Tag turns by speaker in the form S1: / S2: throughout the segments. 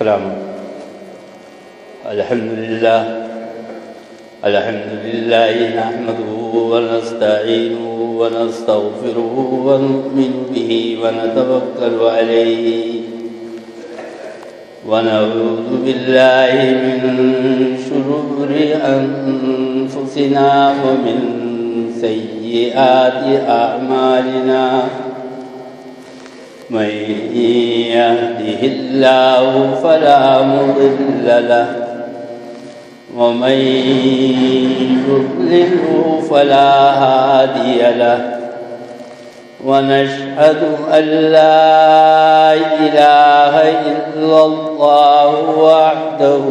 S1: السلام الحمد لله نحمده ونستعينه ونستغفره ونؤمن به ونتوكل عليه ونعوذ بالله من شرور أنفسنا ومن سيئات أعمالنا من يهده الله فلا مضل له ومن يضلله فلا هادي له ونشهد أن لا إله إلا الله وحده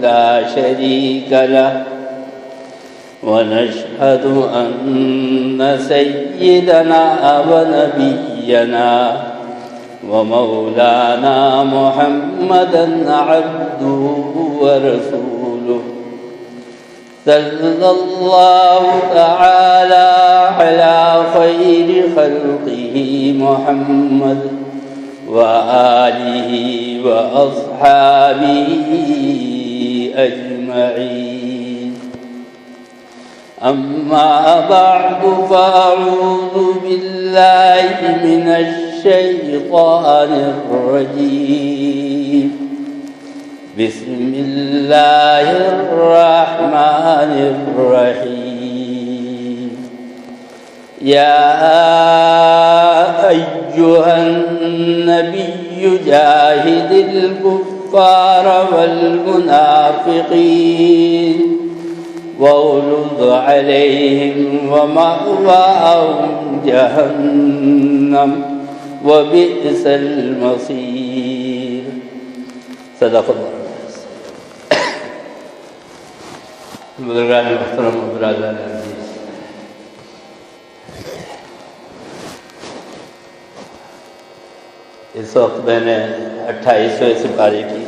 S1: لا شريك له ونشهد أن سيدنا ونبينا ومولانا محمدا عبده ورسوله صلى الله تعالى على خير خلقه محمد وآله وأصحابه أجمعين أما بعد فأعوذ بالله من الشيطان الرجيم بسم الله الرحمن الرحيم يا أيها النبي جاهد الكفار والمنافقين واغلظ عليهم ومأواهم جهنم وبئس المصير صدق اللہ. بزرگان محترم و برادران عزیز، اس وقت میں نے 28ویں سپارے کی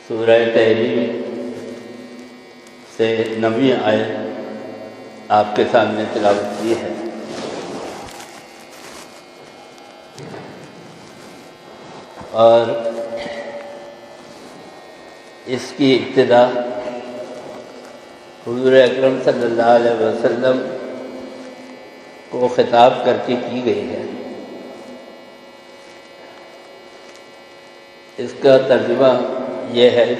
S1: سورہ تحریم سے 9ویں آیت آپ کے سامنے تلاوت کی ہے. اور اس کی ابتدا حضور اکرم صلی اللہ علیہ وسلم کو خطاب کر کے کی گئی ہے. اس کا ترجمہ یہ ہے: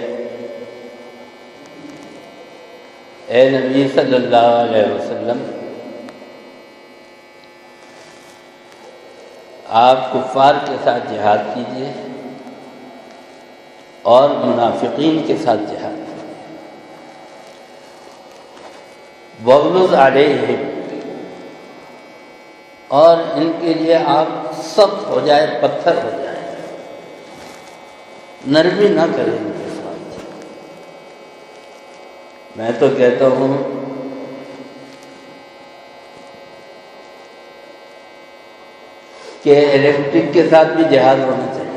S1: اے نبی صلی اللہ علیہ وسلم، آپ کفار کے ساتھ جہاد کیجیے اور منافقین کے ساتھ جہاد کیجیے. وغلظ علیہم، اور ان کے لیے آپ سخت ہو جائے، پتھر ہو جائے، نرمی نہ کریں ان کے ساتھ. میں تو کہتا ہوں کہ الیکٹرک کے ساتھ بھی جہاد ہونا چاہیے.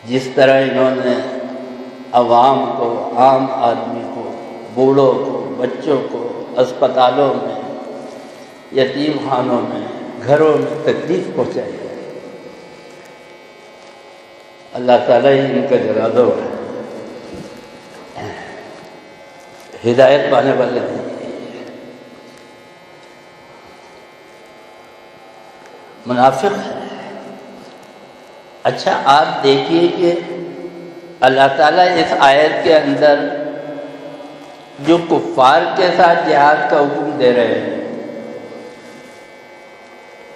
S1: جس طرح انہوں نے عوام کو، عام آدمی کو، بوڑھوں کو، بچوں کو اسپتالوں میں، یتیم خانوں میں، گھروں میں تکلیف پہنچائی ہے، اللہ تعالیٰ ہی ان کا جرادہ ہے، ہدایت پانے والے نہیں. منافق ہے. اچھا، آپ دیکھیے کہ اللہ تعالیٰ اس آیت کے اندر جو کفار کے ساتھ جہاد کا حکم دے رہے ہیں،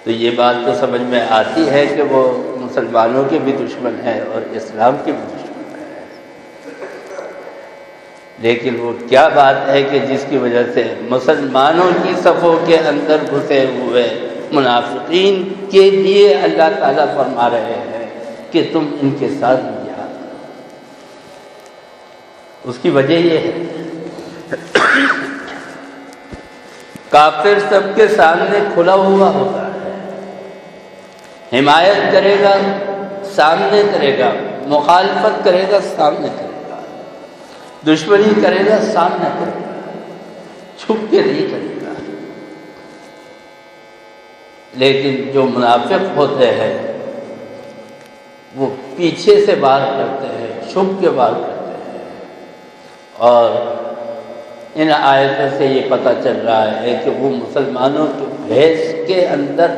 S1: تو یہ بات تو سمجھ میں آتی ہے کہ وہ مسلمانوں کے بھی دشمن ہے اور اسلام کے بھی دشمن ہے. لیکن وہ کیا بات ہے کہ جس کی وجہ سے مسلمانوں کی صفوں کے اندر گھسے ہوئے منافقین کے لیے اللہ تعالیٰ فرما رہے ہیں کہ تم ان کے ساتھ جہاد کرو. اس کی وجہ یہ ہے کافر سب کے سامنے کھلا ہوا ہوتا ہے، حمایت کرے گا سامنے کرے گا، مخالفت کرے گا سامنے کرے گا، دشمنی کرے گا سامنے کرے گا، چھپ کے نہیں کرے گا. لیکن جو منافق ہوتے ہیں وہ پیچھے سے وار کرتے ہیں، چھپ کے وار کرتے ہیں، اور ان آیتوں سے یہ پتہ چل رہا ہے کہ وہ مسلمانوں کے بھیس کے اندر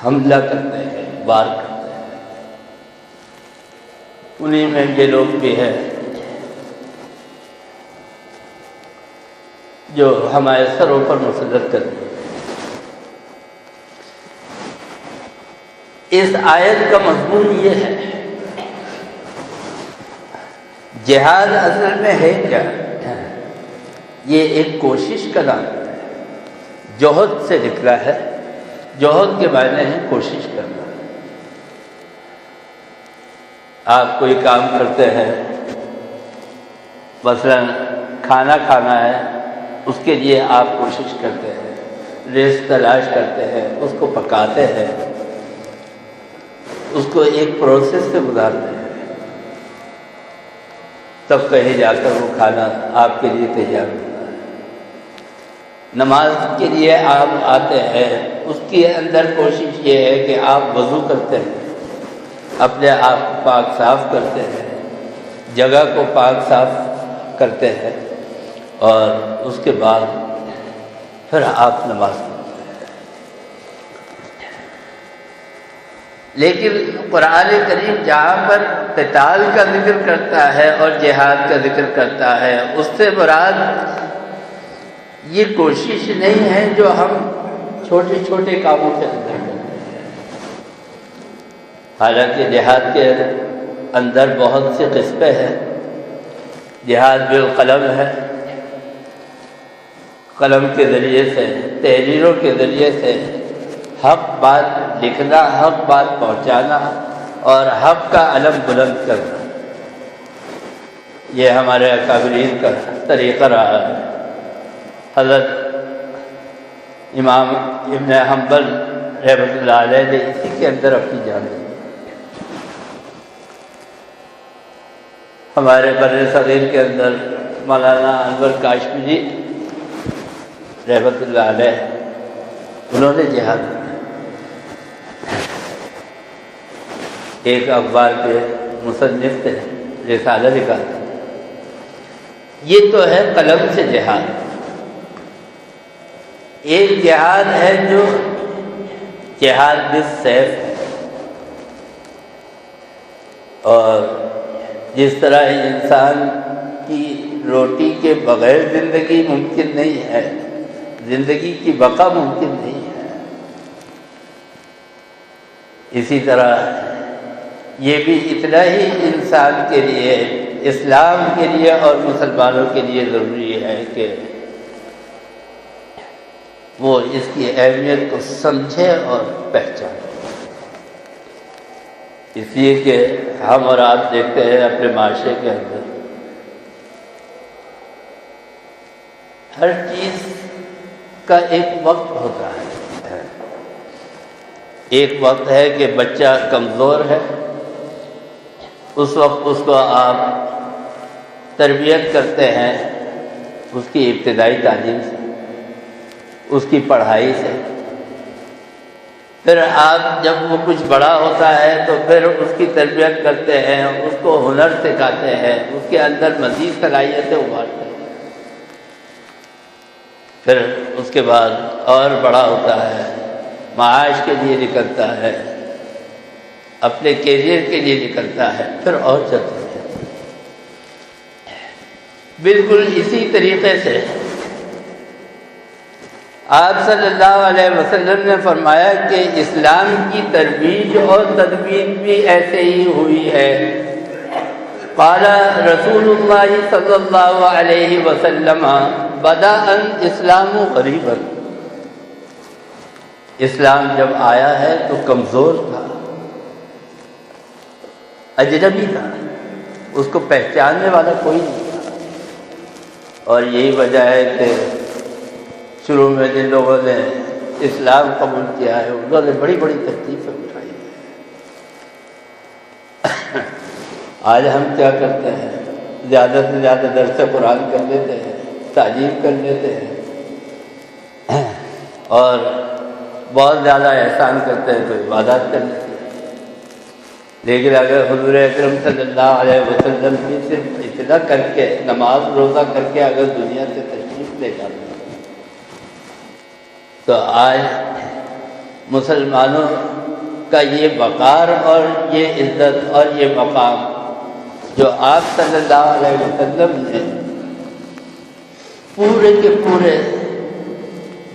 S1: حملہ کرتے ہیں، وار کرتے ہیں۔ انہی میں یہ لوگ بھی ہیں جو ہمارے سروں پر مسلط کرتے ہیں۔ اس آیت کا مضمون یہ ہے، جہاد اصل میں ہے کیا؟ یہ ایک کوشش کا نام ہے، جوہد سے نکلا ہے۔ جوہد کے معنی ہے کوشش کرنا۔ آپ کوئی کام کرتے ہیں، مثلا کھانا کھانا ہے، اس کے لیے آپ کوشش کرتے ہیں، ریس تلاش کرتے ہیں، اس کو پکاتے ہیں، اس کو ایک پروسیس سے گزارتے ہیں، تب کہیں جا کر وہ کھانا آپ کے لیے تیار ہوتا ہے۔ نماز کے لیے آپ آتے ہیں، اس کے اندر کوشش یہ ہے کہ آپ وضو کرتے ہیں، اپنے آپ کو پاک صاف کرتے ہیں، جگہ کو پاک صاف کرتے ہیں، اور اس کے بعد پھر آپ نماز پڑھتے ہیں۔ لیکن قرآن کریم جہاں پر قتال کا ذکر کرتا ہے اور جہاد کا ذکر کرتا ہے، اس سے مراد یہ کوشش نہیں ہے جو ہم چھوٹے چھوٹے کاموں کے اندر کرتے ہیں۔ حالانکہ جہاد کے اندر بہت سی قسمیں ہیں۔ جہاد بالقلم ہے، قلم کے ذریعے سے، تحریروں کے ذریعے سے حق بات لکھنا، حق بات پہنچانا اور حق کا علم بلند کرنا، یہ ہمارے اکابرین کا طریقہ رہا ہے۔ حضرت امام ابن حنبل رحمۃ اللہ علیہ نے اسی کے اندر اپنی جان دی۔ ہمارے بر صغیر کے اندر مولانا انور کاشمیری رحمۃ اللہ علیہ، انہوں نے جہاد کیا۔ ایک اخبار کے مصنف تھے، رسالہ لکھا تھا۔ یہ تو ہے قلم سے جہاد۔ ایک جہاد ہے جو جہاد بالسیف ہے، اور جس طرح انسان کی روٹی کے بغیر زندگی ممکن نہیں ہے، زندگی کی بقا ممکن نہیں ہے، اسی طرح یہ بھی اتنا ہی انسان کے لیے، اسلام کے لیے اور مسلمانوں کے لیے ضروری ہے کہ وہ اس کی اہمیت کو سمجھے اور پہچانے۔ اس لیے کہ ہم اور آپ دیکھتے ہیں اپنے معاشرے کے اندر ہر چیز کا ایک وقت ہوتا ہے۔ ایک وقت ہے کہ بچہ کمزور ہے، اس وقت اس کو آپ تربیت کرتے ہیں اس کی ابتدائی تعلیم سے، اس کی پڑھائی سے۔ پھر آپ جب وہ کچھ بڑا ہوتا ہے تو پھر اس کی تربیت کرتے ہیں، اس کو ہنر سکھاتے ہیں، اس کے اندر مزید صلاحیتیں ابھارتے ہیں۔ پھر اس کے بعد اور بڑا ہوتا ہے، معاش کے لیے نکلتا ہے، اپنے کیریئر کے لیے نکلتا ہے، پھر اور چلتے ہیں۔ بالکل اسی طریقے سے آپ صلی اللہ علیہ وسلم نے فرمایا کہ اسلام کی ترویج اور تدوین بھی ایسے ہی ہوئی ہے۔ قال رسول اللہ صلی اللہ علیہ وسلم بدأ الاسلام غریبا، اسلام جب آیا ہے تو کمزور تھا، اجنبی تھا، اس کو پہچاننے والا کوئی نہیں تھا، اور یہی وجہ ہے کہ شروع میں جن لوگوں نے اسلام قبول کیا ہے انہوں نے بڑی بڑی تکلیفیں اٹھائی ہیں۔ آج ہم کیا کرتے ہیں، زیادہ سے زیادہ درس قرآن کر لیتے ہیں، تعلیم کر لیتے ہیں، اور بہت زیادہ احسان کرتے ہیں تو عبادات کرنے سے، لیکن اگر حضور اکرم صلی اللہ علیہ وسلم کی صرف اطلاع کر کے نماز روزہ کر کے اگر دنیا سے تشریف لے جاتے تو آج مسلمانوں کا یہ وقار اور یہ عزت اور یہ مقام جو آپ صلی اللہ علیہ وسلم نے پورے کے پورے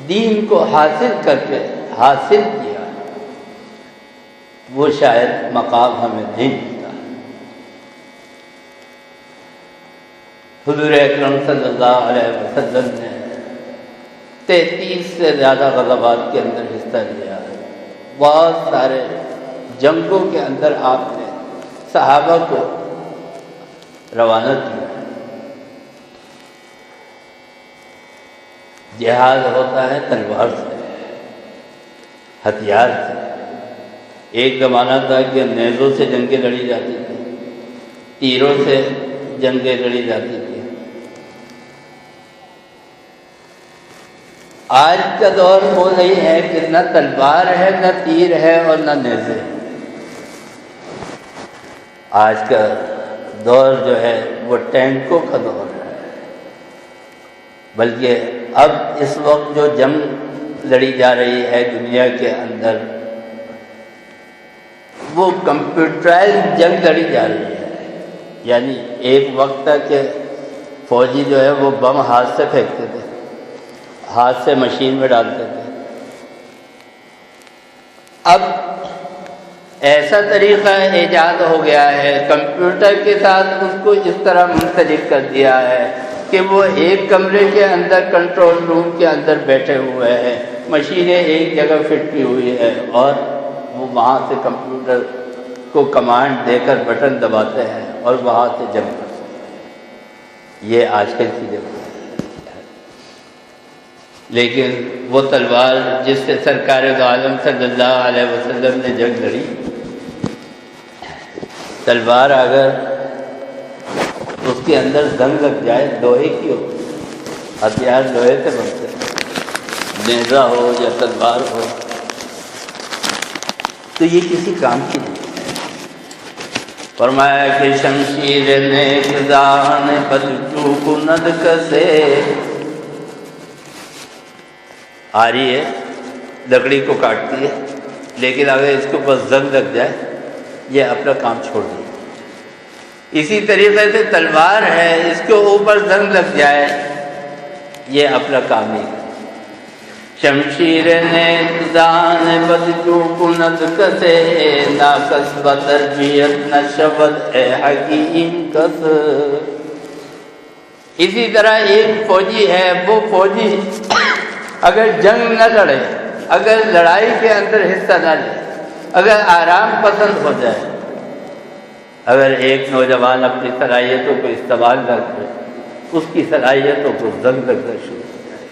S1: دین کو حاصل کر کے حاصل کیا، وہ شاید مقام ہمیں نہیں ملتا۔ حضور اکرم صلی اللہ علیہ وسلم نے 33 سے زیادہ غزوات کے اندر حصہ لیا، بہت سارے جنگوں کے اندر آپ نے صحابہ کو روانہ کیا۔ جہاد ہوتا ہے تلوار سے، ہتھیار سے۔ ایک زمانہ تھا کہ نیزوں سے جنگیں لڑی جاتی تھیں، تیروں سے جنگیں لڑی جاتی تھیں۔ آج کا دور وہ نہیں ہے کہ نہ تلوار ہے، نہ تیر ہے اور نہ نیزے۔ آج کا دور جو ہے وہ ٹینکوں کا دور ہے، بلکہ اب اس وقت جو جنگ لڑی جا رہی ہے دنیا کے اندر وہ کمپیوٹرائز جنگ لڑی جا رہی ہے۔ یعنی ایک وقت تھا کہ فوجی جو ہے وہ بم ہاتھ سے پھینکتے تھے، ہاتھ سے مشین میں ڈالتے تھے۔ اب ایسا طریقہ ایجاد ہو گیا ہے، کمپیوٹر کے ساتھ اس کو اس طرح منسلک کر دیا ہے کہ وہ ایک کمرے کے اندر کنٹرول روم کے اندر بیٹھے ہوئے ہیں، مشینیں ایک جگہ فٹ کی ہوئی ہے اور وہ وہاں سے کمپیوٹر کو کمانڈ دے کر بٹن دباتے ہیں اور وہاں سے جنگ کرتے ہیں۔ یہ آج کل کی جنگ ہے۔ لیکن وہ تلوار جس سے سرکار دو عالم صلی اللہ علیہ وسلم نے جنگ لڑی، تلوار اگر اس کے اندر زنگ لگ جائے، لوہے کی ہو، ہتھیار لوہے سے بنتے ہیں، نیزہ ہو یا تلوار ہو، تو یہ کسی کام کی نہیں۔ فرمایا کہ شمشیر نیک دان بدجو کند کسے، آ رہی ہے لکڑی کو کاٹتی ہے، لیکن اگر اس کے اوپر زنگ لگ جائے یہ اپنا کام چھوڑ دے۔ اسی طریقے سے تلوار ہے، اس کے اوپر زنگ لگ جائے یہ اپنا کام نہیں کرے۔ شمشیر نیک دان بدجو کند کسے، نا کسب تربیت نہ شبد اے حکیم کس۔ اسی طرح ایک فوجی ہے، وہ فوجی اگر جنگ نہ لڑے، اگر لڑائی کے اندر حصہ نہ لے، اگر آرام پسند ہو جائے، اگر ایک نوجوان اپنی صلاحیتوں کو استعمال نہ کرے، اس کی صلاحیتوں کو زنگ لگنا شروع ہو جائے،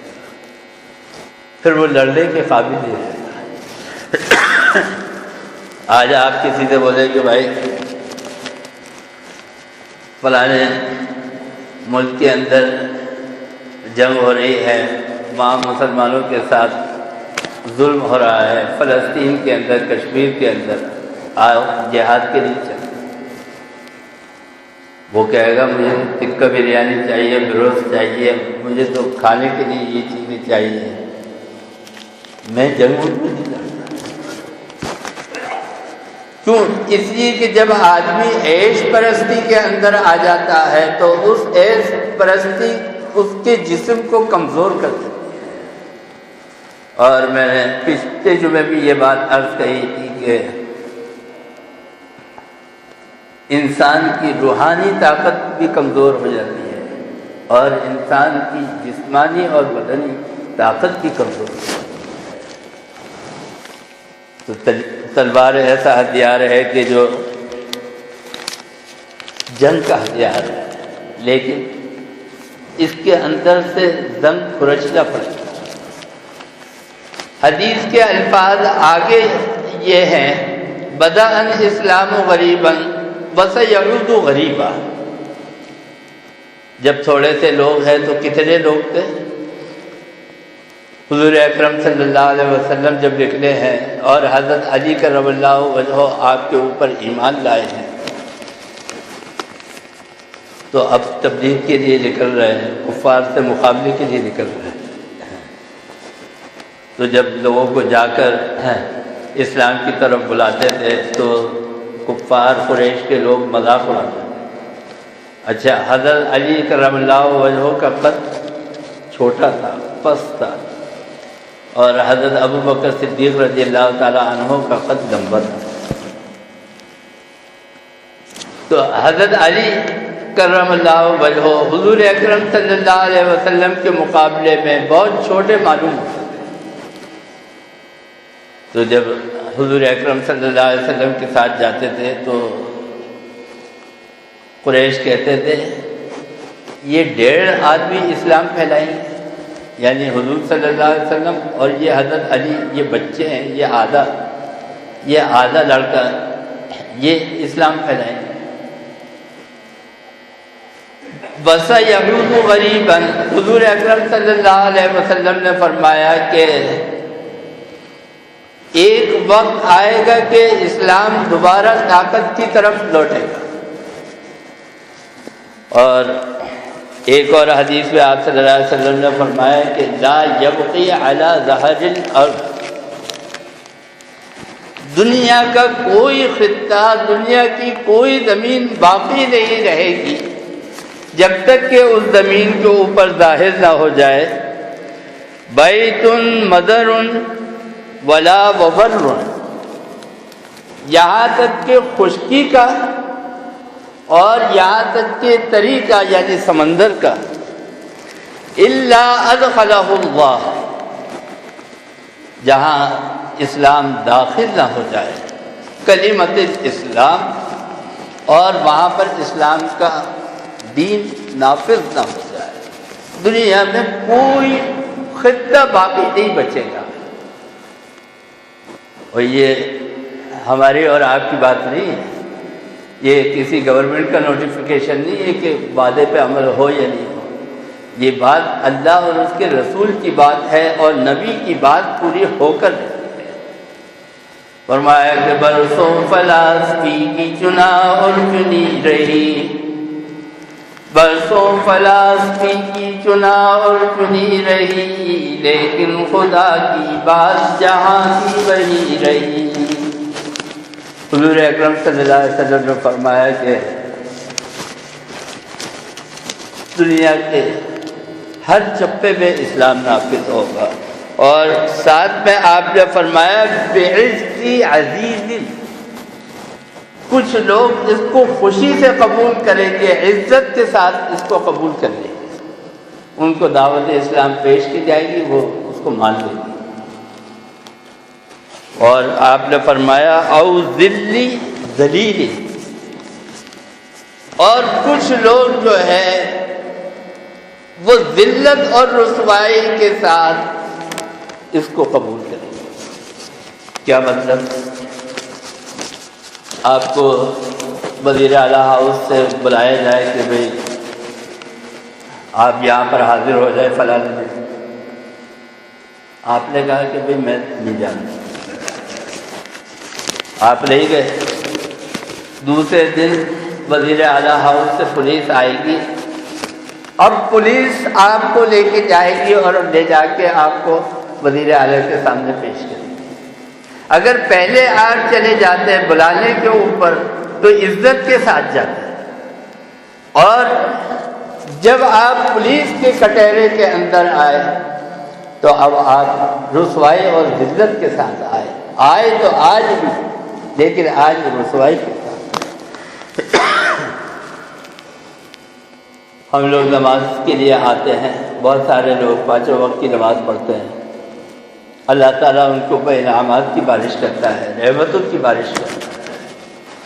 S1: پھر وہ لڑنے کے قابل نہیں رہتا۔ آج آپ کسی سے بولیں کہ بھائی فلانے ملک کے اندر جنگ ہو رہی ہے، وہاں مسلمانوں کے ساتھ ظلم ہو رہا ہے، فلسطین کے اندر، کشمیر کے اندر، آؤ جہاد کے لیے چلیں۔ وہ کہے گا مجھے ٹکا بریانی چاہیے، بروست چاہیے، مجھے تو کھانے کے لیے یہ چیزیں چاہیے، میں جنگوں میں نہیں لڑتا۔ کیوں؟ اس لیے کہ جب آدمی عیش پرستی کے اندر آ جاتا ہے تو اس عیش پرستی اس کے جسم کو کمزور کر دیتی ہے۔ اور میں نے پچھلے جمعے بھی یہ بات عرض کہی تھی کہ انسان کی روحانی طاقت بھی کمزور ہو جاتی ہے اور انسان کی جسمانی اور بدنی طاقت بھی کمزور ہو جاتی ہے۔ تو تلوار ایسا ہتھیار ہے کہ جو جنگ کا ہتھیار ہے، لیکن اس کے اندر سے زنگ کھرچنا پڑتا ہے۔ حدیث کے الفاظ آگے یہ ہیں، بدأ الاسلام غریبا وسیعود غریبا۔ جب تھوڑے سے لوگ ہیں تو کتنے لوگ تھے؟ حضور اکرم صلی اللہ علیہ وسلم جب نکلے ہیں اور حضرت علی کرم اللہ وجہہ آپ کے اوپر ایمان لائے ہیں تو اب تبلیغ کے لیے نکل رہے ہیں، کفار سے مقابلے کے لیے نکل رہے ہیں۔ تو جب لوگوں کو جا کر اسلام کی طرف بلاتے تھے تو کفار قریش کے لوگ مذاق اڑاتے تھے۔ اچھا، حضرت علی کرم اللہ وجہہ کا قد چھوٹا تھا، پست تھا، اور حضرت ابو بکر صدیق رضی اللہ تعالی عنہ کا قد لمبا تھا۔ تو حضرت علی کرم اللہ وجہہ حضور اکرم صلی اللہ علیہ وسلم کے مقابلے میں بہت چھوٹے معلوم ہوتے تھے۔ تو جب حضور اکرم صلی اللہ علیہ وسلم کے ساتھ جاتے تھے تو قریش کہتے تھے یہ 1.5 آدمی اسلام پھیلائیں گے، یعنی حضور صلی اللہ علیہ وسلم اور یہ حضرت علی، یہ بچے ہیں، یہ آدھا لڑکا، یہ اسلام پھیلائیں گے۔ وَسَيَعُودُ غَرِيبًا، حضور اکرم صلی اللہ علیہ وسلم نے فرمایا کہ ایک وقت آئے گا کہ اسلام دوبارہ طاقت کی طرف لوٹے گا۔ اور ایک اور حدیث میں آپ صلی اللہ علیہ وسلم نے فرمایا کہ لا یبقی علی ظہر الارض، دنیا کا کوئی خطہ، دنیا کی کوئی زمین باقی نہیں رہے گی جب تک کہ اس زمین کے اوپر ظاہر نہ ہو جائے بیت مدر ولا وبر، یہاں تک کہ خشکی کا اور یہاں تک کہ تری کا یعنی سمندر کا، الا ادخلہ اللہ، جہاں اسلام داخل نہ ہو جائے، کلمت اسلام، اور وہاں پر اسلام کا دین نافذ نہ ہو جائے، دنیا میں کوئی خطہ باقی نہیں بچے گا۔ اور یہ ہماری اور آپ کی بات نہیں ہے، یہ کسی گورنمنٹ کا نوٹیفیکیشن نہیں ہے کہ وعدے پہ عمل ہو یا نہیں ہو، یہ بات اللہ اور اس کے رسول کی بات ہے اور نبی کی بات پوری ہو کر رہتی ہے۔ فرمایا کہ برسوں فلاسفی کی چنا اور چنی رہی، برسوں فلاسفی کی چنا اور چنی رہی، لیکن خدا کی بات جہاں کی وہی رہی۔ حضور اکرم صلی اللہ علیہ وسلم نے فرمایا کہ دنیا کے ہر چپے میں اسلام نافذ ہوگا، اور ساتھ میں آپ نے فرمایا بعزی عزیز، کچھ لوگ اس کو خوشی سے قبول کریں گے، عزت کے ساتھ اس کو قبول کر لیں گے، ان کو دعوت اسلام پیش کی جائے گی، وہ اس کو مان لیں گے۔ اور آپ نے فرمایا او ذلی ذلیل، اور کچھ لوگ جو ہے وہ ذلت اور رسوائی کے ساتھ اس کو قبول کریں گے۔ کیا مطلب؟ آپ کو وزیر اعلیٰ ہاؤس سے بلایا جائے کہ بھئی آپ یہاں پر حاضر ہو جائے فلاں دن، آپ نے کہا کہ بھئی میں نہیں جانا، آپ نہیں گئے، دوسرے دن وزیر اعلیٰ ہاؤس سے پولیس آئے گی اور پولیس آپ کو لے کے جائے گی اور لے جا کے آپ کو وزیر اعلیٰ کے سامنے پیش کرے گی۔ اگر پہلے آپ چلے جاتے ہیں بلانے کے اوپر تو عزت کے ساتھ جاتے ہیں، اور جب آپ پولیس کے کٹہرے کے اندر آئے تو اب آپ رسوائی اور ذلت کے ساتھ آئے تو آج بھی، لیکن آج رسوائی کے ساتھ۔ ہم لوگ نماز کے لیے آتے ہیں، بہت سارے لوگ 5 وقت کی نماز پڑھتے ہیں، اللہ تعالیٰ ان کے اوپر انعامات کی بارش کرتا ہے، رحمتوں کی بارش کرتا ہے،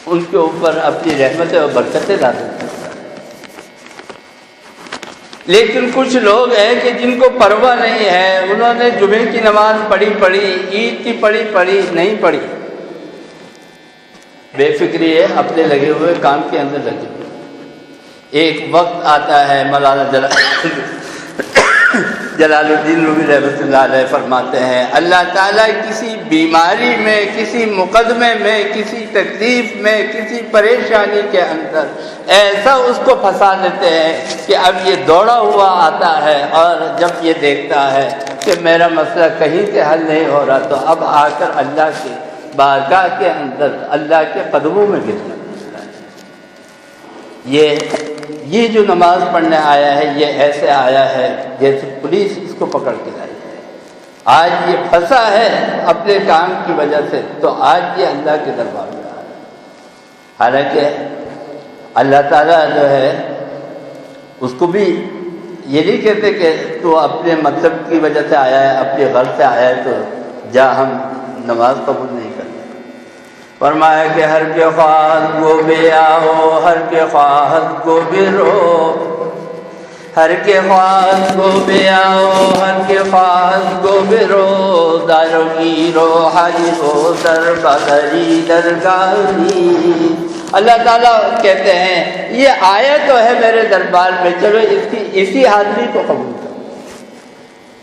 S1: ان کے اوپر اپنی رحمتیں اور برکتیں نازل کرتا ہے۔ لیکن کچھ لوگ ہیں کہ جن کو پرواہ نہیں ہے، انہوں نے جمعے کی نماز پڑھی، عید کی پڑھی نہیں پڑھی، بے فکری ہے، اپنے لگے ہوئے کام کے اندر لگے ہوئے۔ ایک وقت آتا ہے مولانا جلال الدین رومی رحمۃ اللہ علیہ فرماتے ہیں اللہ تعالیٰ کسی بیماری میں، کسی مقدمے میں، کسی تکلیف میں، کسی پریشانی کے اندر ایسا اس کو پھنسا دیتے ہیں کہ اب یہ دوڑا ہوا آتا ہے، اور جب یہ دیکھتا ہے کہ میرا مسئلہ کہیں سے حل نہیں ہو رہا تو اب آ کر اللہ کے بارگاہ کے اندر اللہ کے قدموں میں گرنا پڑتا ہے۔ یہ جو نماز پڑھنے آیا ہے یہ ایسے آیا ہے جیسے پولیس اس کو پکڑ کے لائی ہے۔ آج یہ پھنسا ہے اپنے کام کی وجہ سے، تو آج یہ اللہ کے دربار میں آیا ہے۔ حالانکہ اللہ تعالیٰ جو ہے اس کو بھی یہ نہیں کہتے کہ تو اپنے مطلب کی وجہ سے آیا ہے، اپنے غرض سے آیا ہے تو جا، ہم نماز قبول نہیں کرتے۔ فرمایا کہ ہر کے خواہد کو بھی آؤ، ہر کے خواہد کو بھی رو، ہر کے خواہد کو بھی آؤ، ہر کے خواہد کو بھی رو، دارو کی رو حاجی ہو در بدری درگاہی۔ اللہ تعالیٰ کہتے ہیں یہ آیا تو ہے میرے دربار میں، چلو اسی حاضری کو قبول کرو۔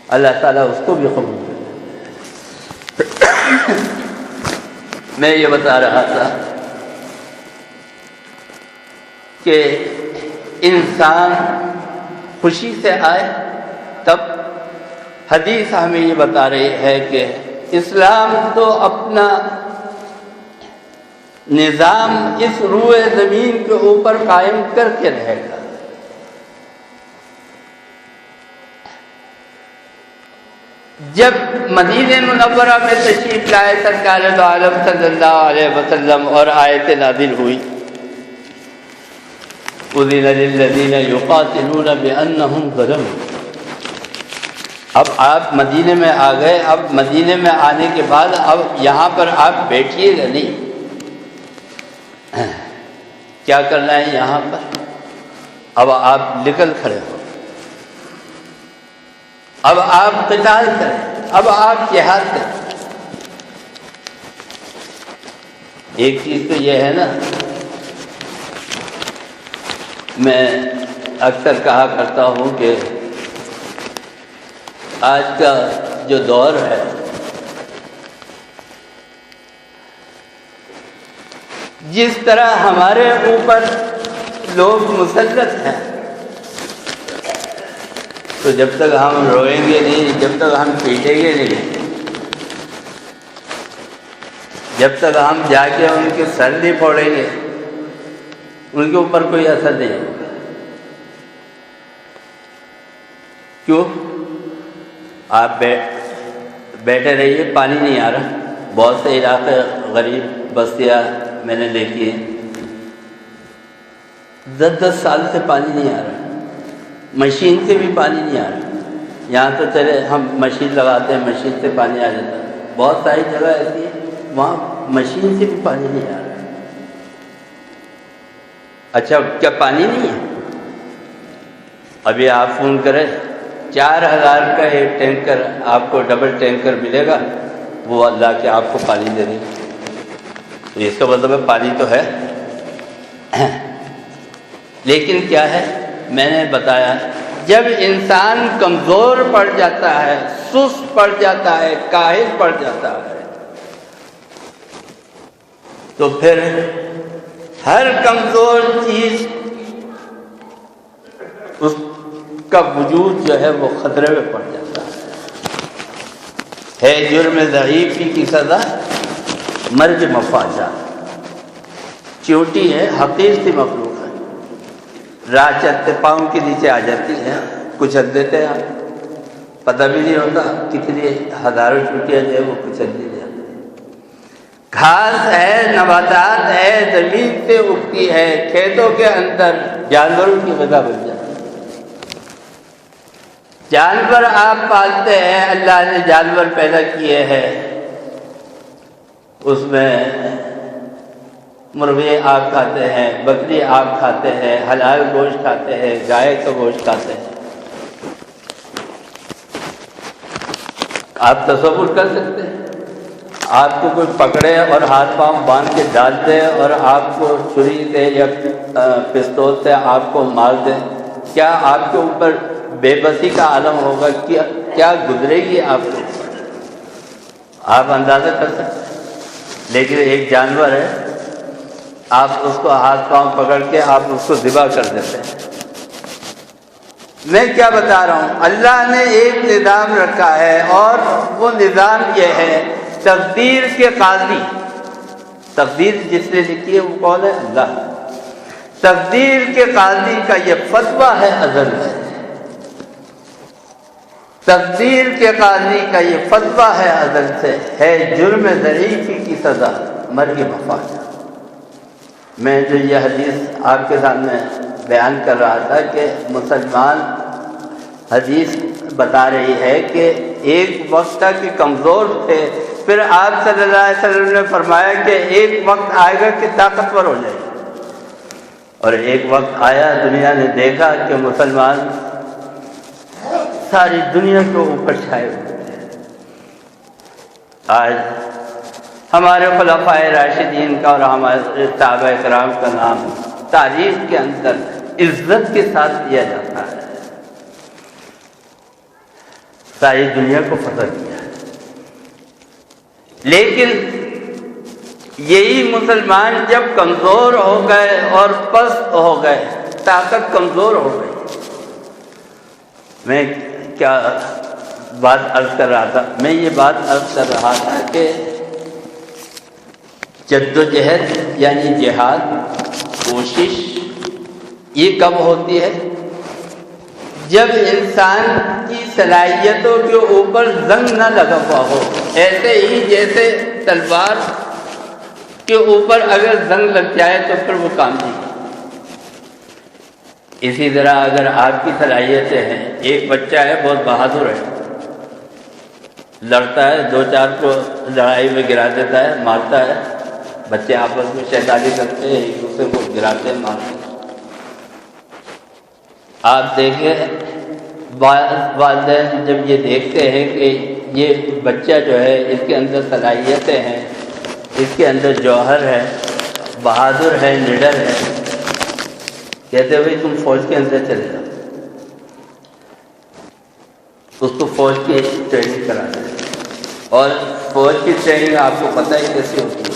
S1: اللہ تعالیٰ اس کو بھی قبول کرو۔ میں یہ بتا رہا تھا کہ انسان خوشی سے آئے تب حدیث ہمیں یہ بتا رہی ہے کہ اسلام تو اپنا نظام اس روئے زمین کے اوپر قائم کر کے رہے گا۔ جب مدینہ منورہ میں تشریف لائے سرکار دو عالم صلی اللہ علیہ وسلم اور آیت نازل ہوئی اذن للذین یقاتلون بانہم ظلموا، اب آپ مدینے میں آ گئے، اب مدینے میں آنے کے بعد اب یہاں پر آپ بیٹھیے گا نہیں، کیا کرنا ہے یہاں پر؟ اب آپ نکل کھڑے ہو، اب آپ قتال کریں، اب آپ جہاد کریں۔ ایک چیز تو یہ ہے نا، میں اکثر کہا کرتا ہوں کہ آج کا جو دور ہے جس طرح ہمارے اوپر لوگ مسلط ہیں، تو جب تک ہم روئیں گے نہیں، جب تک ہم پیٹیں گے نہیں، جب تک ہم جا کے ان کے سر نہیں پھوڑیں گے، ان کے اوپر کوئی اثر نہیں ہوگا۔ کیوں؟ آپ بیٹھے رہیے، پانی نہیں آ رہا، بہت سے علاقے غریب بستیاں میں نے دیکھی ہیں 10 سال سے پانی نہیں آ رہا، مشین سے بھی پانی نہیں آ رہا۔ یہاں تو چلے ہم مشین لگاتے ہیں، مشین سے پانی آ جاتا ہے، بہت ساری جگہ ایسی ہے وہاں مشین سے بھی پانی نہیں آ رہا۔ اچھا کیا پانی نہیں ہے؟ ابھی آپ فون کریں 4000 کا ایک ٹینکر آپ کو ڈبل ٹینکر ملے گا، وہ اللہ کے آپ کو پانی دے دے گا، تو اس کا مطلب ہے پانی تو ہے۔ لیکن کیا ہے، میں نے بتایا جب انسان کمزور پڑ جاتا ہے، سست پڑ جاتا ہے، کاہل پڑ جاتا ہے، تو پھر ہر کمزور چیز اس کا وجود جو ہے وہ خطرے میں پڑ جاتا ہے۔ جرم ضعیفی کی سزا مرگ مفاجات، چیونٹی ہے، حقیر سی مخلوق ہے، راہ چلتے پاؤں کے نیچے آ جاتی ہے، کچل دیتے ہیں، پتہ بھی نہیں ہوتا کتنی ہزاروں چیونٹیاں جو ہے وہ کچل دی جاتی ہیں۔ گھاس ہے، نباتات ہے، زمین سے اگتی ہے، کھیتوں کے اندر جانوروں کی غذا بن جاتی ہے۔ جانور آپ پالتے ہیں، اللہ نے جانور پیدا کیے ہیں، اس میں مرغی آپ کھاتے ہیں، بکری آپ کھاتے ہیں، حلال گوشت کھاتے ہیں، گائے کا گوشت کھاتے ہیں۔ آپ تصور کر سکتے ہیں آپ کو کوئی پکڑے اور ہاتھ پاؤں باندھ کے ڈال دے اور آپ کو چھری سے یا پستول سے آپ کو مار دے، کیا آپ کے اوپر بے بسی کا عالم ہوگا، کیا گزرے گی آپ کو، آپ اندازہ کر سکتے۔ لیکن ایک جانور ہے، آپ اس کو ہاتھ پاؤں پکڑ کے آپ اس کو ذبح کر دیتے ہیں۔ میں کیا بتا رہا ہوں، اللہ نے ایک نظام رکھا ہے، اور وہ نظام یہ ہے، تقدیر کے قاضی، تقدیر جس نے لکھی ہے وہ کون ہے؟ اللہ۔ تقدیر کے قاضی کا یہ فتویٰ ہے ازل سے، تقدیر کے قاضی کا یہ فتویٰ ہے ازل سے، ہے جرم ضعیفی کی سزا مرگ مفاد۔ میں جو یہ حدیث آپ کے سامنے بیان کر رہا تھا کہ مسلمان، حدیث بتا رہی ہے کہ ایک وقت تک کمزور تھے، پھر آپ صلی اللہ علیہ وسلم نے فرمایا کہ ایک وقت آئے گا کہ طاقتور ہو جائے گا، اور ایک وقت آیا دنیا نے دیکھا کہ مسلمان ساری دنیا کے اوپر چھائے ہوئے تھے۔ آج ہمارے خلفائے راشدین کا اور ہمارے صحابہ کرام کا نام تاریخ کے اندر عزت کے ساتھ لیا جاتا ہے، ساری دنیا کو فتح کیا ہے۔ لیکن یہی مسلمان جب کمزور ہو گئے اور پست ہو گئے، طاقت کمزور ہو گئی۔ میں کیا بات عرض کر رہا تھا؟ میں یہ بات عرض کر رہا تھا کہ جد و جہد یعنی جہاد، کوشش، یہ کب ہوتی ہے؟ جب انسان کی صلاحیتوں کے اوپر زنگ نہ لگا ہوا ہو، ایسے ہی جیسے تلوار کے اوپر اگر زنگ لگ جائے تو پھر وہ کام نہیں۔ اسی طرح اگر آپ کی صلاحیتیں ہیں، ایک بچہ ہے بہت بہادر ہے، لڑتا ہے، دو چار کو لڑائی میں گرا دیتا ہے، مارتا ہے، بچے آپس میں شیطانی کرتے ہیں، ایک دوسرے کو گراتے ہیں، مارتے ہیں۔ آپ دیکھیں والدین جب یہ دیکھتے ہیں کہ یہ بچہ جو ہے اس کے اندر صلاحیتیں ہیں، اس کے اندر جوہر ہے، بہادر ہے، نڈر ہے، کہتے ہوئے تم فوج کے اندر چلے جاؤ، اس کو فوج کی ٹریننگ کرا دیں۔ اور فوج کی ٹریننگ آپ کو پتہ ہے کیسی ہوتی ہے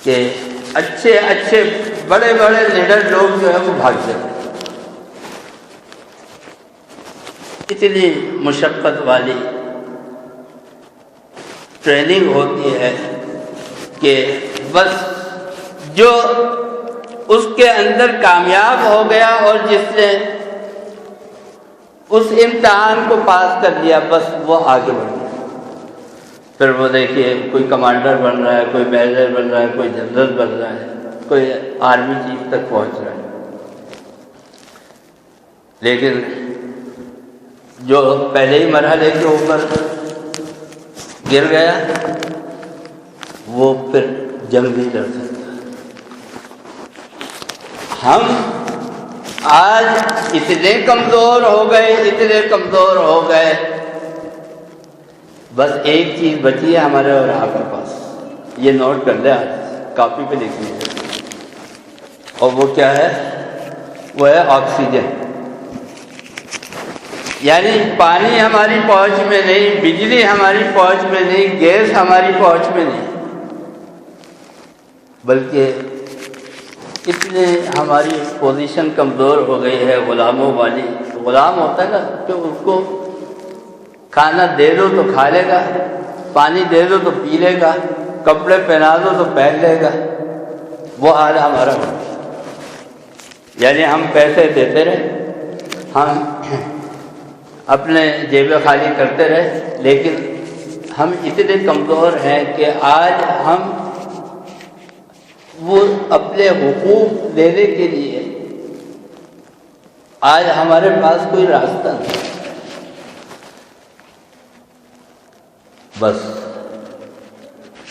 S1: کہ اچھے اچھے بڑے بڑے لیڈر لوگ جو ہے وہ بھاگ جاتے ہیں۔ اتنی مشقت والی ٹریننگ ہوتی ہے کہ بس جو اس کے اندر کامیاب ہو گیا اور جس نے اس امتحان کو پاس کر لیا، بس وہ آگے بڑھ گیا۔ پھر وہ دیکھیے کوئی کمانڈر بن رہا ہے، کوئی میجر بن رہا ہے، کوئی جنرل بن رہا ہے، کوئی آرمی چیف تک پہنچ رہا ہے۔ لیکن جو پہلے ہی مرحلے کے اوپر گر گیا وہ پھر جنگ نہیں لڑ سکتا۔ ہم آج اتنے کمزور ہو گئے، اتنے کمزور ہو گئے، بس ایک چیز بچی ہے ہمارے اور آپ کے پاس، یہ نوٹ کر لیں، آج کاپی پہ لکھ لیجیے، اور وہ کیا ہے؟ وہ ہے آکسیجن۔ یعنی پانی ہماری پہنچ میں نہیں، بجلی ہماری پہنچ میں نہیں، گیس ہماری پہنچ میں نہیں، بلکہ اتنے ہماری پوزیشن کمزور ہو گئی ہے غلاموں والی۔ غلام ہوتا ہے نا کہ اس کو کھانا دے دو تو کھا لے گا، پانی دے دو تو پی لے گا، کپڑے پہنا دو تو پہن لے گا، وہ حال ہمارا ہو۔ یعنی ہم پیسے دیتے رہے، ہم اپنے جیبیں خالی کرتے رہے، لیکن ہم اتنے کمزور ہیں کہ آج ہم وہ اپنے حقوق لینے کے لیے آج ہمارے پاس کوئی راستہ نہیں۔ بس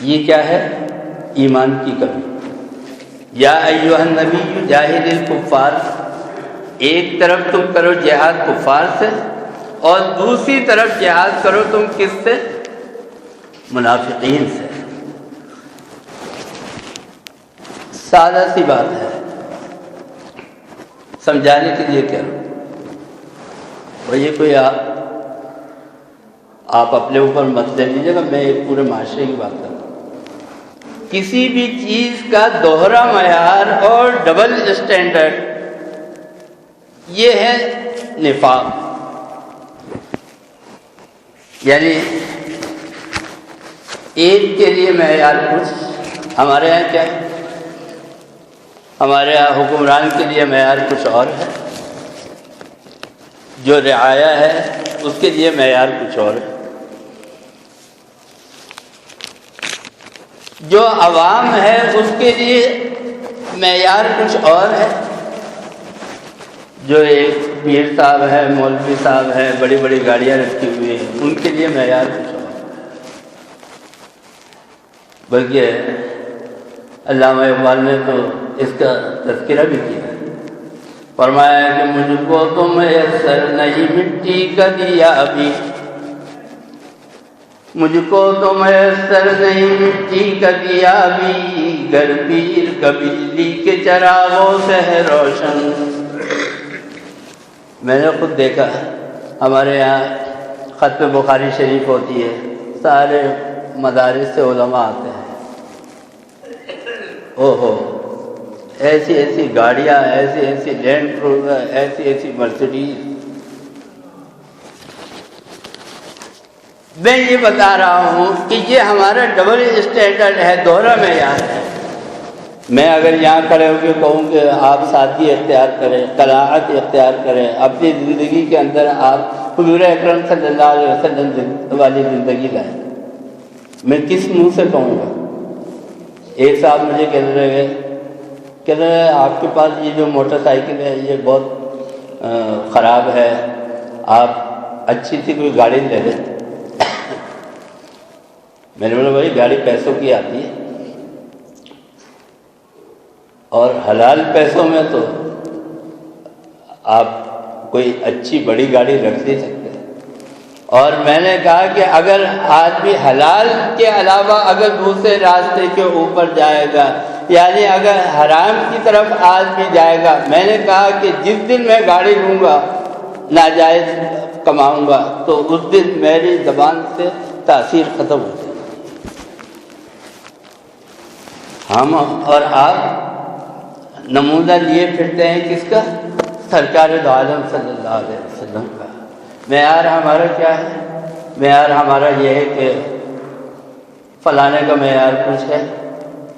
S1: یہ کیا ہے؟ ایمان کی کمی۔ یا ایھا النبی جاہد الکفار، ایک طرف تم کرو جہاد کفار سے، اور دوسری طرف جہاد کرو تم کس سے؟ منافقین سے۔ سادہ سی بات ہے، سمجھانے کے لیے کہہ رہا ہوں۔ اور یہ کوئی آپ اپنے اوپر مت لے لیجیے گا، میں ایک پورے معاشرے کی بات کر رہا ہوں۔ کسی بھی چیز کا دوہرا معیار اور ڈبل اسٹینڈرڈ، یہ ہے نفاق۔ یعنی ایک کے لیے معیار کچھ، ہمارے یہاں کیا ہے، ہمارے یہاں حکمران کے لیے معیار کچھ اور ہے، جو رعایا ہے اس کے لیے معیار کچھ اور ہے، جو عوام ہے اس کے لیے معیار کچھ اور ہے، جو ایک پیر صاحب ہے، مولوی صاحب ہے، بڑی بڑی گاڑیاں رکھی ہوئی ہیں، ان کے لیے معیار کچھ اور۔ بلکہ علامہ اقبال نے تو اس کا تذکرہ بھی کیا، فرمایا کہ مجھ کو تو میسر نہیں مٹی کا دیا ابھی، مجھ کو تو میسر نہیں مٹی کا دیا ابھی، گر پیر کا بجلی کے چراغوں سے ہے روشن۔ میں نے خود دیکھا، ہمارے یہاں ختم بخاری شریف ہوتی ہے، سارے مدارس سے علماء آتے ہیں، اوہو ایسی ایسی گاڑیاں، ایسی ایسی لینڈ کروزر، ایسی ایسی مرسیڈیز۔ میں یہ بتا رہا ہوں کہ یہ ہمارا ڈبل اسٹینڈرڈ ہے، دوہرا معیار ہے۔ میں اگر یہاں کھڑے ہو کے کہوں کہ آپ سادگی اختیار کریں، قناعت اختیار کریں، اپنی زندگی کے اندر آپ حضور اکرم صلی اللہ علیہ وسلم والی زندگی لائیں، میں کس منہ سے کہوں گا؟ ایک صاحب مجھے کہہ رہے آپ کے پاس یہ جو موٹر سائیکل ہے یہ بہت خراب ہے، آپ اچھی سی کوئی گاڑی لے لیں۔ میں نے بولا بھائی گاڑی پیسوں کی آتی ہے، اور حلال پیسوں میں تو آپ کوئی اچھی بڑی گاڑی رکھ نہیں سکتے۔ اور میں نے کہا کہ اگر آدمی حلال کے علاوہ اگر دوسرے راستے کے اوپر جائے گا، یعنی اگر حرام کی طرف آدمی جائے گا، میں نے کہا کہ جس دن میں گاڑی لوں گا ناجائز کماؤں گا تو اس دن میری زبان سے تاثیر ختم ہو جائے گی۔ ہم اور آپ نمونہ لیے پھرتے ہیں کس کا؟ سرکار دو عالم صلی اللہ علیہ وسلم کا۔ معیار ہمارا کیا ہے؟ معیار ہمارا یہ ہے کہ فلانے کا معیار کچھ ہے،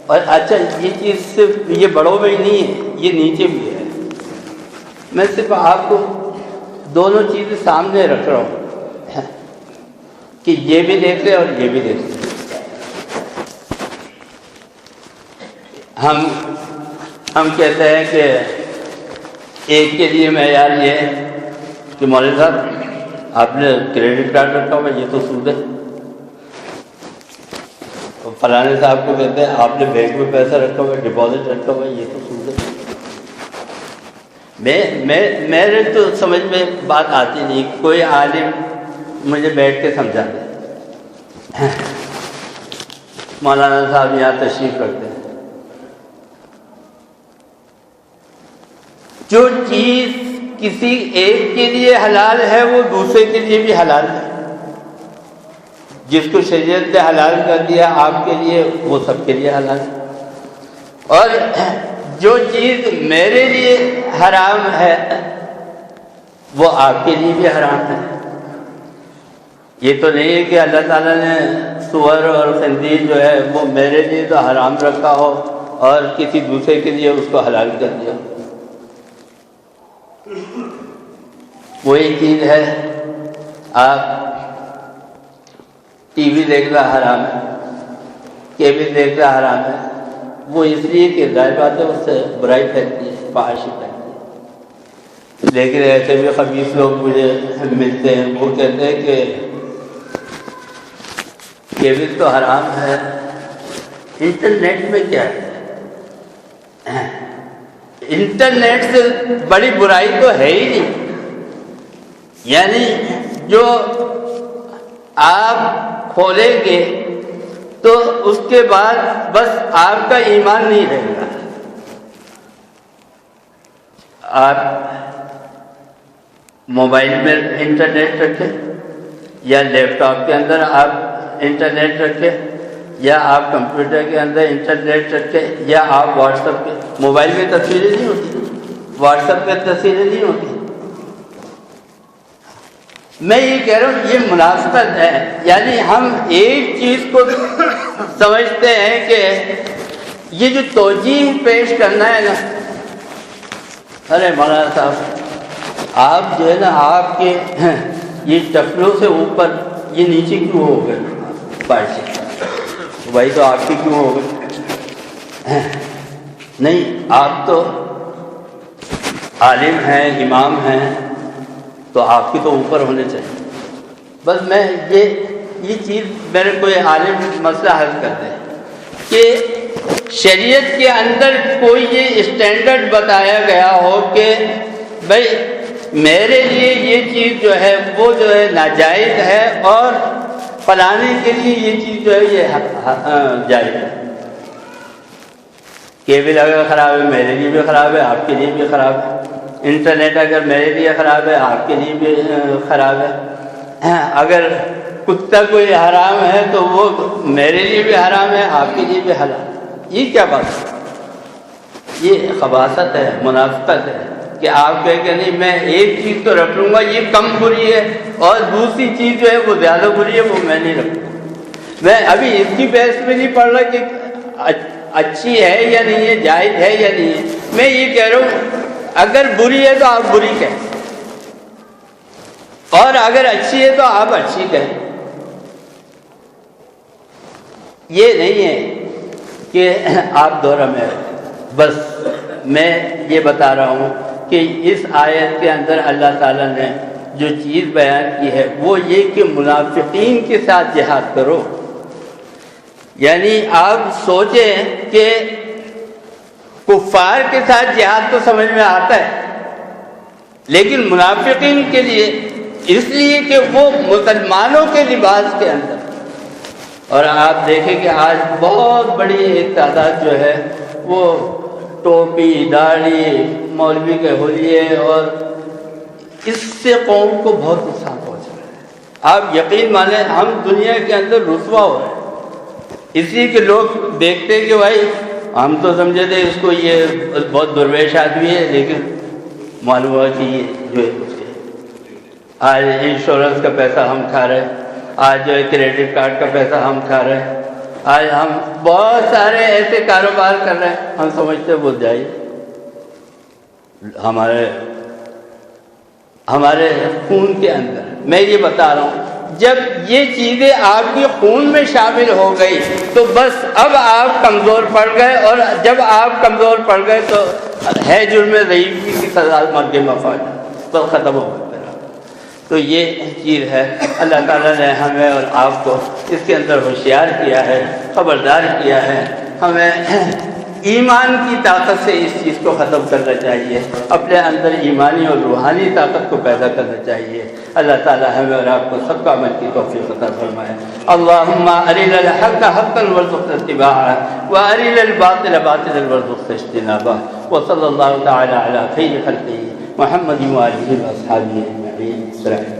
S1: اور اچھا یہ چیز صرف یہ بڑوں میں ہی نہیں ہے، یہ نیچے بھی ہے۔ میں صرف آپ کو دونوں چیزیں سامنے رکھ رہا ہوں کہ یہ بھی دیکھ لیں اور یہ بھی دیکھ لیں۔ ہم کہتے ہیں کہ ایک کے لیے معیار یہ ہے کہ مولوی صاحب آپ نے کریڈٹ کارڈ رکھا ہوا، یہ تو سود ہے۔ فلانے صاحب کو کہتے ہیں آپ نے بینک میں پیسہ رکھا ہوا ہے، ڈپازٹ رکھا ہوا ہے، یہ تو سود ہے۔ میرے تو سمجھ میں بات آتی نہیں، کوئی عالم مجھے بیٹھ کے سمجھا دے۔ مولانا صاحب یہاں تشریف رکھتے ہیں، جو چیز کسی ایک کے لیے حلال ہے وہ دوسرے کے لیے بھی حلال ہے۔ جس کو شریعت نے حلال کر دیا آپ کے لیے، وہ سب کے لیے حلال ہے، اور جو چیز میرے لیے حرام ہے وہ آپ کے لیے بھی حرام ہے۔ یہ تو نہیں ہے کہ اللہ تعالیٰ نے سور اور خنزیر جو ہے وہ میرے لیے تو حرام رکھا ہو اور کسی دوسرے کے لیے اس کو حلال کر دیا۔ وہی چیز ہے، آپ ٹی وی دیکھنا حرام ہے، کیبل دیکھنا حرام ہے، وہ اس لیے کہ ظاہر بات ہے اس سے برائی پھیلتی ہے، فحاشی پھیلتی ہے۔ لیکن ایسے بھی خبیث لوگ مجھے ملتے ہیں، وہ کہتے ہیں کہ کیبل تو حرام ہے، انٹرنیٹ میں کیا ہے؟ انٹرنیٹ سے بڑی برائی تو ہے ہی نہیں۔ یعنی جو آپ کھولیں گے تو اس کے بعد بس آپ کا ایمان نہیں رہے گا، آپ موبائل میں انٹرنیٹ رکھے یا لیپ ٹاپ کے اندر آپ انٹرنیٹ رکھے یا آپ کمپیوٹر کے اندر انٹرنیٹ رکھے یا آپ واٹس ایپ کے موبائل میں تصویریں نہیں ہوتی، واٹس ایپ پہ تصویریں نہیں ہوتی. میں یہ کہہ رہا ہوں یہ مناسبت ہے. یعنی ہم ایک چیز کو سمجھتے ہیں کہ یہ جو توجیہ پیش کرنا ہے نا، ارے مولانا صاحب آپ جو ہے نا آپ کے یہ ٹکلوں سے اوپر یہ نیچے کیوں ہو گئے پارٹی بھائی، تو آپ کی کیوں ہو گئے؟ نہیں، آپ تو عالم ہیں، امام ہیں، تو آپ کی تو اوپر ہونے چاہیے. بس میں یہ چیز میرے کوئی عالم مسئلہ حل کر دے کہ شریعت کے اندر کوئی یہ اسٹینڈرڈ بتایا گیا ہو کہ بھائی میرے لیے یہ چیز جو ہے وہ جو ہے ناجائز ہے اور فلانے کے لیے یہ چیز جو ہے یہ جائز ہے. کیبل اگر خراب ہے میرے لیے بھی خراب ہے، آپ کے لیے بھی خراب ہے. انٹرنیٹ اگر میرے لیے خراب ہے آپ کے لیے بھی خراب ہے. اگر کتا کوئی حرام ہے تو وہ میرے لیے بھی حرام ہے، آپ کے لیے بھی حلال. یہ کیا بات ہے؟ یہ خباثت ہے، منافقت ہے کہ آپ کہیں کہ نہیں میں ایک چیز تو رکھ لوں گا یہ کم بری ہے اور دوسری چیز جو ہے وہ زیادہ بری ہے وہ میں نہیں رکھوں گا. میں ابھی اس کی بحث میں نہیں پڑھ رہا کہ اچھی ہے یا نہیں ہے، جائز ہے یا نہیں ہے. میں یہ کہہ رہا ہوں اگر بری ہے تو آپ بری کہیں اور اگر اچھی ہے تو آپ اچھی کہیں. یہ نہیں ہے کہ آپ دورہ میں بس. میں یہ بتا رہا ہوں کہ اس آیت کے اندر اللہ تعالیٰ نے جو چیز بیان کی ہے وہ یہ کہ منافقین کے ساتھ جہاد کرو. یعنی آپ سوچیں کہ کفار کے ساتھ جہاد تو سمجھ میں آتا ہے لیکن منافقین کے لیے اس لیے کہ وہ مسلمانوں کے لباس کے اندر. اور آپ دیکھیں کہ آج بہت بڑی ایک تعداد جو ہے وہ ٹوپی داڑھی مولوی کے ہولیے اور اس سے قوم کو بہت نقصان پہنچ رہا ہے. آپ یقین مانیں ہم دنیا کے اندر رسوا ہو رہے ہیں اس لیے کہ لوگ دیکھتے کہ بھائی ہم تو سمجھے تھے اس کو یہ بہت درویش آدمی ہے لیکن معلوم ہوا کہ یہ جو ہے آج انشورنس کا پیسہ ہم کھا رہے ہیں، آج جو ہے کریڈٹ کارڈ کا پیسہ ہم کھا رہے ہیں، آج ہم بہت سارے ایسے کاروبار کر رہے ہیں ہم سمجھتے بول جائے ہمارے خون کے اندر. میں یہ بتا رہا ہوں جب یہ چیزیں آپ کی خون میں شامل ہو گئی تو بس اب آپ کمزور پڑ گئے اور جب آپ کمزور پڑ گئے تو ہے جرم ضعیفی کی سزا مرگ مفاد تو ختم ہو گیا. تو یہ چیز ہے اللہ تعالیٰ نے ہمیں اور آپ کو اس کے اندر ہوشیار کیا ہے، خبردار کیا ہے. ہمیں ایمان کی طاقت سے اس چیز کو ختم کرنا چاہیے، اپنے اندر ایمانی اور روحانی طاقت کو پیدا کرنا چاہیے. اللہ تعالیٰ ہمیں اور آپ کو سب کا عمل کی توفیق عطا فرمائے. اللہم ارنا الحق حقا وارزقنا اتباعه وارنا الباطل باطلا وارزقنا اجتنابه. وصلی اللہ تعالی علی خیر خلقہ محمد وآلہ واصحابہ اجمعین. السلام علیکم.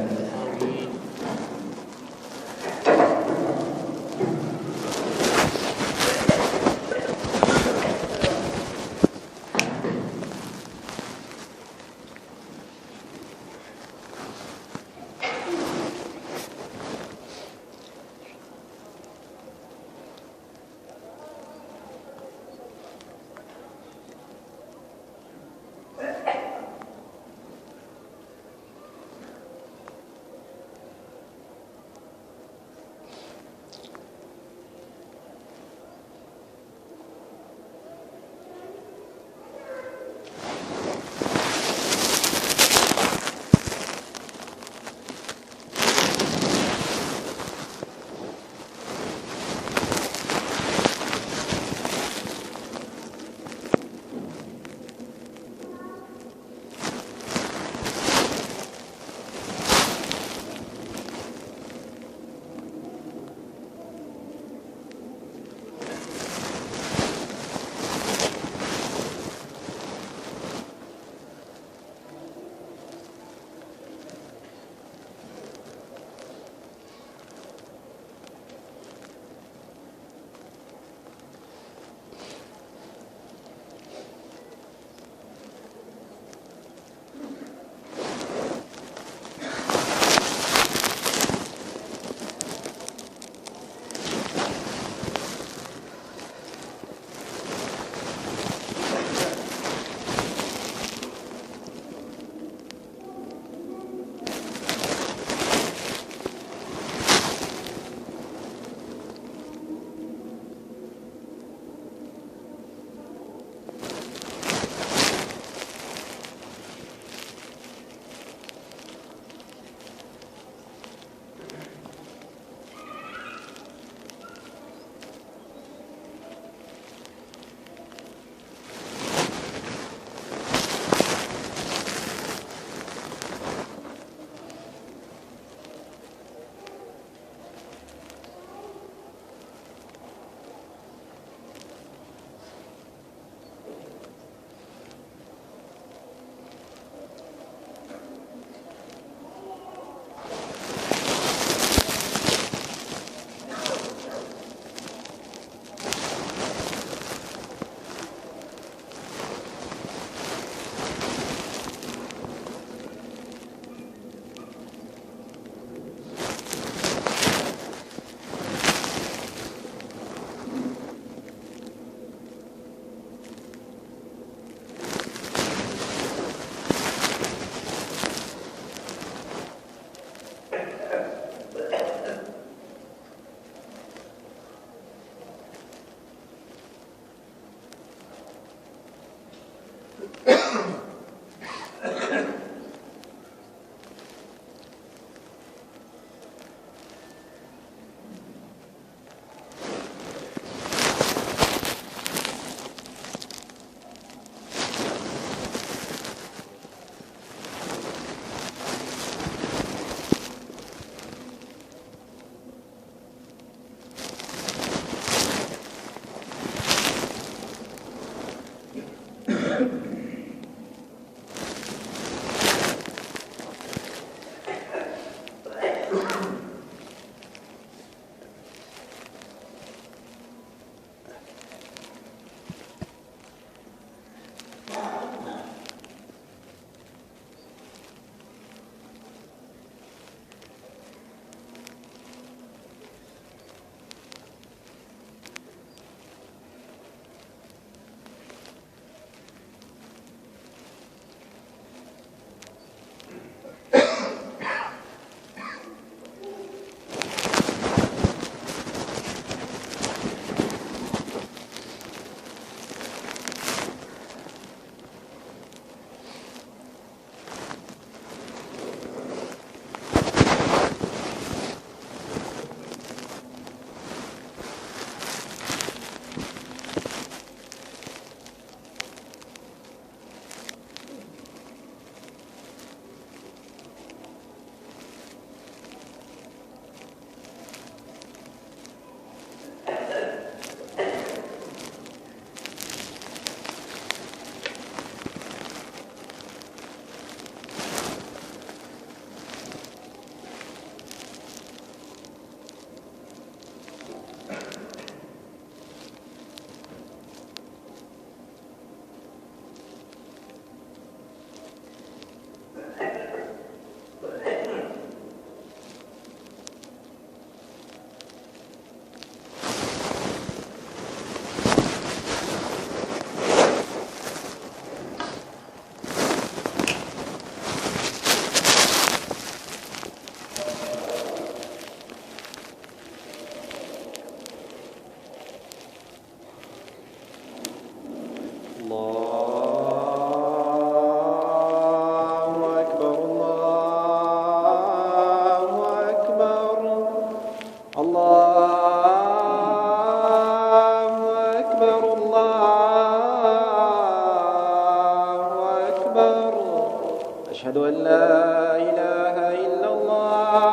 S2: أشهد أن لا إله إلا الله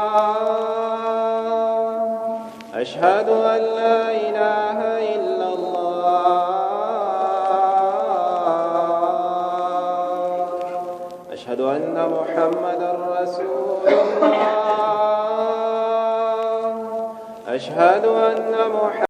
S2: أشهد أن لا إله إلا الله أشهد أن محمدا رسول الله أشهد أن محمدا